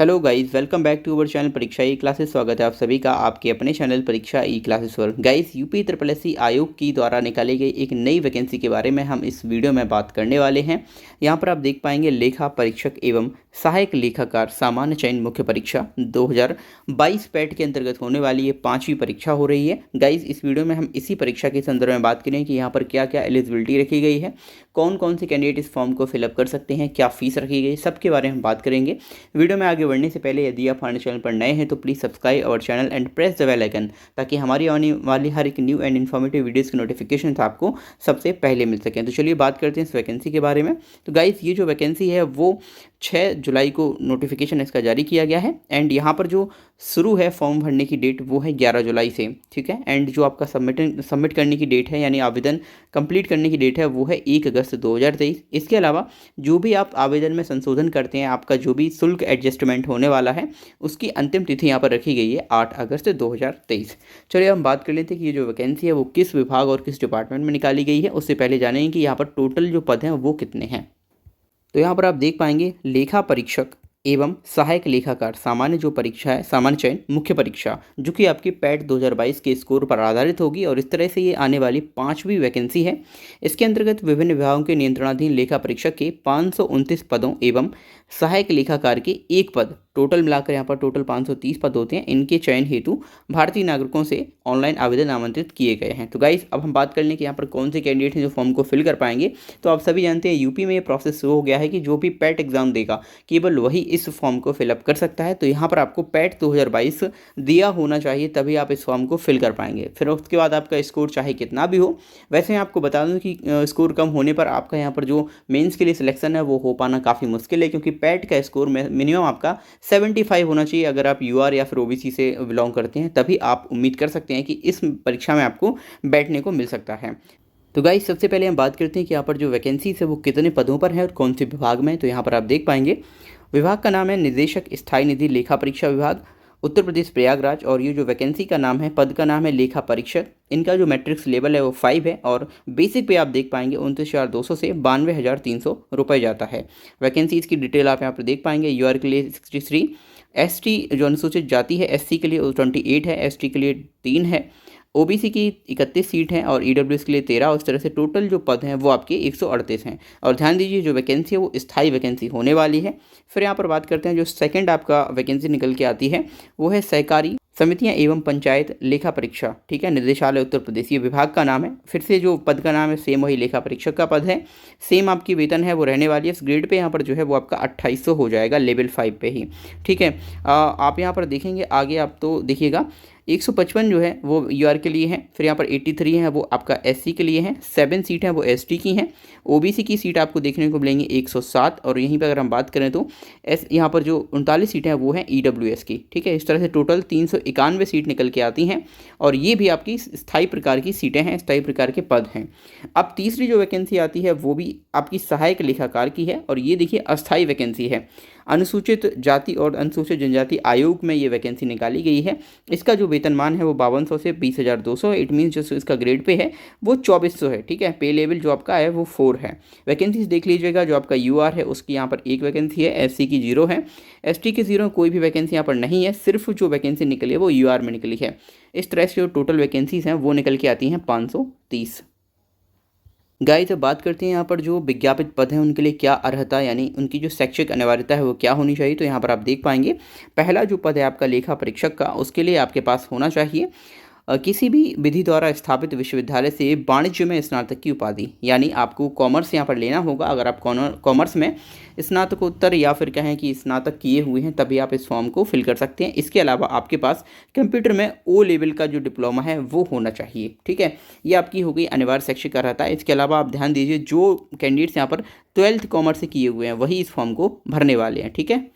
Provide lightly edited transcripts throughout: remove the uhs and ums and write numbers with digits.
Hello guys, welcome back to our channel Pariksha E classes. स्वागत है आप सभी का आपके अपने चैनल परीक्षा ई क्लासेस पर। Guys, UP triple S C आयोग की द्वारा निकाली गई एक नई वैकेंसी के बारे में हम इस वीडियो में बात करने वाले हैं। यहां पर आप देख पाएंगे लेखा परीक्षक एवं सहायक लेखाकार सामान्य चयन मुख्य परीक्षा 2022 पैट के अंतर्गत होने वाली ये 5वीं परीक्षा हो रही है। गाइस, इस वीडियो में हम इसी परीक्षा के संदर्भ में बात करें कि यहाँ पर क्या क्या एलिजिबिलिटी रखी गई है, कौन कौन से कैंडिडेट इस फॉर्म को फिलअप कर सकते हैं, क्या फीस रखी गई, सबके बारे में हम बात करेंगे। वीडियो में आगे बढ़ने से पहले यदि आप हमारे चैनल पर नए हैं तो please subscribe our channel and press the bell icon, ताकि हमारी आने वाली हर एक न्यू एंड इन्फॉर्मेटिव वीडियोस की नोटिफिकेशन आपको सबसे पहले मिल सकें। तो चलिए बात करते हैं इस वैकेंसी के बारे में। तो गाइस, ये जो वैकेंसी है वो 6 जुलाई को नोटिफिकेशन इसका जारी किया गया है एंड यहाँ पर जो शुरू है फॉर्म भरने की डेट वो है 11 जुलाई से, ठीक है। एंड जो आपका सबमिट करने की डेट है यानी आवेदन कंप्लीट करने की डेट है वो है 1 अगस्त 2023। इसके अलावा जो भी आप आवेदन में संशोधन करते हैं, आपका जो भी शुल्क एडजस्टमेंट होने वाला है उसकी अंतिम तिथि यहाँ पर रखी गई है 8 अगस्त 2023। चलिए हम बात कर लेते हैं कि ये जो वैकेंसी है वो किस विभाग और किस डिपार्टमेंट में निकाली गई है। उससे पहले जानेंगे कि यहाँ पर टोटल जो पद हैं वो कितने हैं। तो यहाँ पर आप देख पाएंगे लेखा परीक्षक एवं सहायक लेखाकार सामान्य जो परीक्षा है, सामान्य चयन मुख्य परीक्षा, जो कि आपकी पैट 2022 के स्कोर पर आधारित होगी और इस तरह से ये आने वाली 5वीं वैकेंसी है। इसके अंतर्गत विभिन्न विभागों के नियंत्रणाधीन लेखा परीक्षक के 529 पदों एवं सहायक लेखाकार के 1 पद, टोटल मिलाकर यहाँ पर टोटल 530 पद होते हैं। इनके चयन हेतु भारतीय नागरिकों से ऑनलाइन आवेदन आमंत्रित किए गए हैं। तो गाइस, अब हम बात कर लें कि यहाँ पर कौन से कैंडिडेट हैं जो फॉर्म को फिल कर पाएंगे। तो आप सभी जानते हैं यूपी में ये प्रोसेस शुरू हो गया है कि जो भी पैट एग्जाम देगा केवल वही इस फॉर्म को फिलअप कर सकता है। तो यहाँ पर आपको पैट 2022 दिया होना चाहिए, तभी आप इस फॉर्म को फिल कर पाएंगे। फिर उसके बाद आपका स्कोर चाहे कितना भी हो। वैसे मैं आपको बता दूं कि स्कोर कम होने पर आपका यहाँ पर जो मेंस के लिए सिलेक्शन है वो हो पाना काफ़ी मुश्किल है, क्योंकि पैट का स्कोर मिनिमम आपका 75 होना चाहिए। अगर आप यूआर या फिर ओबीसी से बिलोंग करते हैं तभी आप उम्मीद कर सकते हैं कि इस परीक्षा में आपको बैठने को मिल सकता है। तो गाइस, सबसे पहले हम बात करते हैं कि यहाँ पर जो वैकेंसीज है वो कितने पदों पर है और कौन से विभाग में। तो यहाँ पर आप देख पाएंगे विभाग का नाम है निदेशक स्थायी निधि लेखा परीक्षा विभाग, उत्तर प्रदेश प्रयागराज। और ये जो वैकेंसी का नाम है, पद का नाम है लेखा परीक्षक। इनका जो मैट्रिक्स लेवल है वो 5 है और बेसिक पे आप देख पाएंगे 29,200 से 92,300 रुपये जाता है। वैकेंसी इसकी डिटेल आप यहाँ पर देख पाएंगे। यूआर के लिए 63, एसटी जो अनुसूचित जाति है, एससी के लिए 28 है, एसटी के लिए 3 है, ओबीसी की 31 सीट हैं और ईडब्ल्यूएस के लिए 13। और इस तरह से टोटल जो पद हैं वो आपके 138 हैं। और ध्यान दीजिए, जो वैकेंसी है वो स्थायी वैकेंसी होने वाली है। फिर यहाँ पर बात करते हैं जो सेकंड आपका वैकेंसी निकल के आती है वो है सहकारी समितियां एवं पंचायत लेखा परीक्षा, ठीक है, निदेशालय उत्तर प्रदेश, ये विभाग का नाम है। फिर से जो पद का नाम है सेम वही लेखा परीक्षक का पद है। सेम आपकी वेतन है वो रहने वाली है। इस ग्रेड पे यहाँ पर जो है वो आपका 2800 हो जाएगा लेवल 5 पे ही, ठीक है। आप यहाँ पर देखेंगे आगे, आप तो देखिएगा 155 जो है वो यूआर के लिए है। फिर यहाँ पर 83 है वो आपका एससी के लिए है, 7 सीट है वो एसटी की हैं। ओबीसी की सीट आपको देखने को मिलेंगी 107। और यहीं पर अगर हम बात करें तो यहाँ पर जो 39 सीटें हैं वो हैं ईडब्ल्यूएस की, ठीक है। इस तरह से टोटल 391 सीट निकल के आती हैं और ये भी आपकी स्थायी प्रकार की सीटें हैं, स्थायी प्रकार के पद हैं। अब तीसरी जो वैकेंसी आती है वो भी आपकी सहायक लेखाकार की है और ये देखिए अस्थायी वैकेंसी है। अनुसूचित जाति और अनुसूचित जनजाति आयोग में ये वैकेंसी निकाली गई है। इसका जो वेतनमान है वो 5200 से 20,200 है। इट मीन्स जो इसका ग्रेड पे है वो 2400 है, ठीक है। पे लेवल जो आपका है वो 4 है। वैकेंसीज देख लीजिएगा, जो आपका यूआर है उसकी यहाँ पर 1 वैकेंसी है, एससी की 0 है, एसटी की 0, कोई भी वैकेंसी यहाँ पर नहीं है। सिर्फ जो वैकेंसी निकली है वो यूआर में निकली है। इस तरह से जो टोटल वैकेंसीज हैं वो निकल के आती हैं 530। गाइस, अब बात करते हैं यहाँ पर जो विज्ञापित पद हैं उनके लिए क्या अर्हता यानी उनकी जो शैक्षिक अनिवार्यता है वो क्या होनी चाहिए। तो यहाँ पर आप देख पाएंगे पहला जो पद है आपका लेखा परीक्षक का, उसके लिए आपके पास होना चाहिए किसी भी विधि द्वारा स्थापित विश्वविद्यालय से वाणिज्य में स्नातक की उपाधि, यानी आपको कॉमर्स यहाँ पर लेना होगा। अगर आप कॉमर्स में स्नातकोत्तर या फिर कहें कि स्नातक किए हुए हैं तभी आप इस फॉर्म को फिल कर सकते हैं। इसके अलावा आपके पास कंप्यूटर में ओ लेवल का जो डिप्लोमा है वो होना चाहिए, ठीक है। ये आपकी हो गई अनिवार्य शैक्षिक अर्हता है। इसके अलावा आप ध्यान दीजिए, जो कैंडिडेट्स यहाँ पर 12th कॉमर्स से किए हुए हैं वही इस फॉर्म को भरने वाले हैं, ठीक है।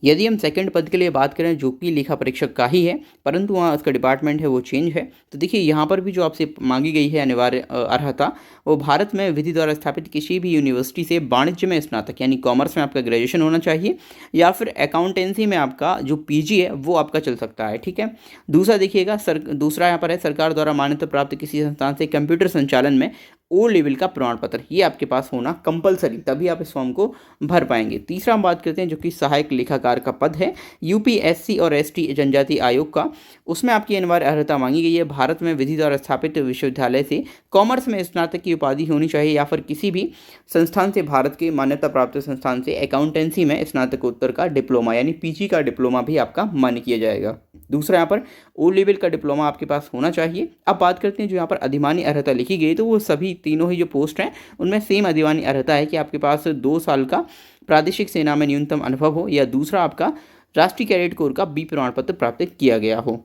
यदि हम सेकंड पद के लिए बात करें जो कि लेखा परीक्षक का ही है, परंतु वहाँ उसका डिपार्टमेंट है वो चेंज है। तो देखिए यहाँ पर भी जो आपसे मांगी गई है अनिवार्य अर्हता, वो भारत में विधि द्वारा स्थापित किसी भी यूनिवर्सिटी से वाणिज्य में स्नातक यानी कॉमर्स में आपका ग्रेजुएशन होना चाहिए, या फिर अकाउंटेंसी में आपका जो पीजी है वो आपका चल सकता है, ठीक है। दूसरा देखिएगा दूसरा यहाँ पर है सरकार द्वारा मान्यता प्राप्त किसी संस्थान से कंप्यूटर संचालन में ओ लेवल का प्रमाण पत्र, ये आपके पास होना कंपलसरी, तभी आप इस फॉर्म को भर पाएंगे। तीसरा हम बात करते हैं जो कि सहायक लेखाकार का पद है यूपीएससी और एसटी जनजाति आयोग का। उसमें आपकी अनिवार्य अर्हता मांगी गई है भारत में विधि द्वारा स्थापित विश्वविद्यालय से कॉमर्स में स्नातक की उपाधि होनी चाहिए या फिर किसी भी संस्थान से, भारत के मान्यता प्राप्त संस्थान से अकाउंटेंसी में स्नातकोत्तर का डिप्लोमा यानी पीजी का डिप्लोमा भी आपका मान्य किया जाएगा। दूसरा यहाँ पर ओ लेवल का डिप्लोमा आपके पास होना चाहिए। अब बात करते हैं जो यहाँ पर अधिमानी अर्हता लिखी गई, तो वो सभी तीनों ही जो पोस्ट हैं उनमें सेम अधिमानी अर्हता है कि आपके पास 2 साल का प्रादेशिक सेना में न्यूनतम अनुभव हो या दूसरा आपका राष्ट्रीय कैडेट कोर का बी प्रमाण पत्र प्राप्त किया गया हो।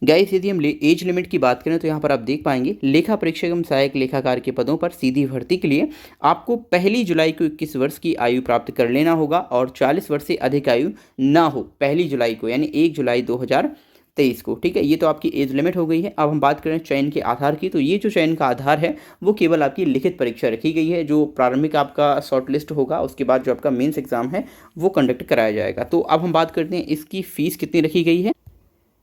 गाइस यदि हम एज लिमिट की बात करें तो यहाँ पर आप देख पाएंगे लेखा परीक्षक एवं सहायक लेखाकार के पदों पर सीधी भर्ती के लिए आपको 1 जुलाई को 21 वर्ष की आयु प्राप्त कर लेना होगा और 40 वर्ष से अधिक आयु ना हो 1 जुलाई को, यानी 1 जुलाई 2023 को। ठीक है, ये तो आपकी एज लिमिट हो गई है। अब हम बात करें चयन के आधार की, तो ये जो चयन का आधार है वो केवल आपकी लिखित परीक्षा रखी गई है। जो प्रारंभिक आपका शॉर्ट लिस्ट होगा उसके बाद जो आपका मेंस एग्जाम है वो कंडक्ट कराया जाएगा। तो अब हम बात करते हैं इसकी फीस कितनी रखी गई है।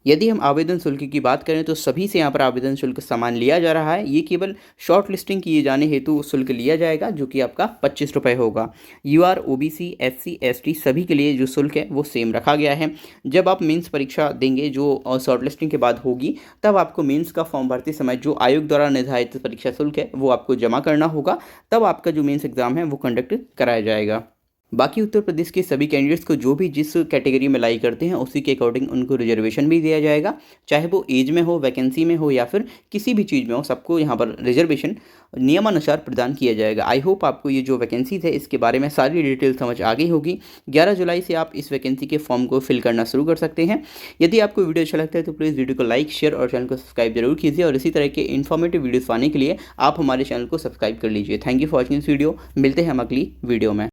यदि हम आवेदन शुल्क की बात करें तो सभी से यहाँ पर आवेदन शुल्क समान लिया जा रहा है। ये केवल शॉर्ट लिस्टिंग किए जाने हेतु शुल्क लिया जाएगा जो कि आपका 25 रुपये होगा। यूआर, ओबीसी, एससी, एसटी सभी के लिए जो शुल्क है वो सेम रखा गया है। जब आप मेंस परीक्षा देंगे जो शॉर्ट लिस्टिंग के बाद होगी, तब आपको मेंस का फॉर्म भरते समय जो आयोग द्वारा निर्धारित परीक्षा शुल्क है वो आपको जमा करना होगा, तब आपका जो मेंस एग्जाम है वो कंडक्ट कराया जाएगा। बाकी उत्तर प्रदेश के सभी कैंडिडेट्स को जो भी जिस कैटेगरी में लाई करते हैं उसी के अकॉर्डिंग उनको रिजर्वेशन भी दिया जाएगा, चाहे वो एज में हो, वैकेंसी में हो या फिर किसी भी चीज़ में हो, सबको यहाँ पर रिजर्वेशन नियमानुसार प्रदान किया जाएगा। आई होप आपको ये जो वैकेंसीज है इसके बारे में सारी डिटेल समझ आ गई होगी। 11 जुलाई से आप इस वैकेंसी के फॉर्म को फिल करना शुरू कर सकते हैं। यदि आपको वीडियो अच्छा लगता है तो प्लीज़ वीडियो को लाइक, शेयर और चैनल को सब्सक्राइब जरूर कीजिए और इसी तरह के इन्फॉर्मेटिव वीडियोस पाने के लिए आप हमारे चैनल को सब्सक्राइब कर लीजिए। Thank you for watching this video. मिलते हैं हम अगली वीडियो में।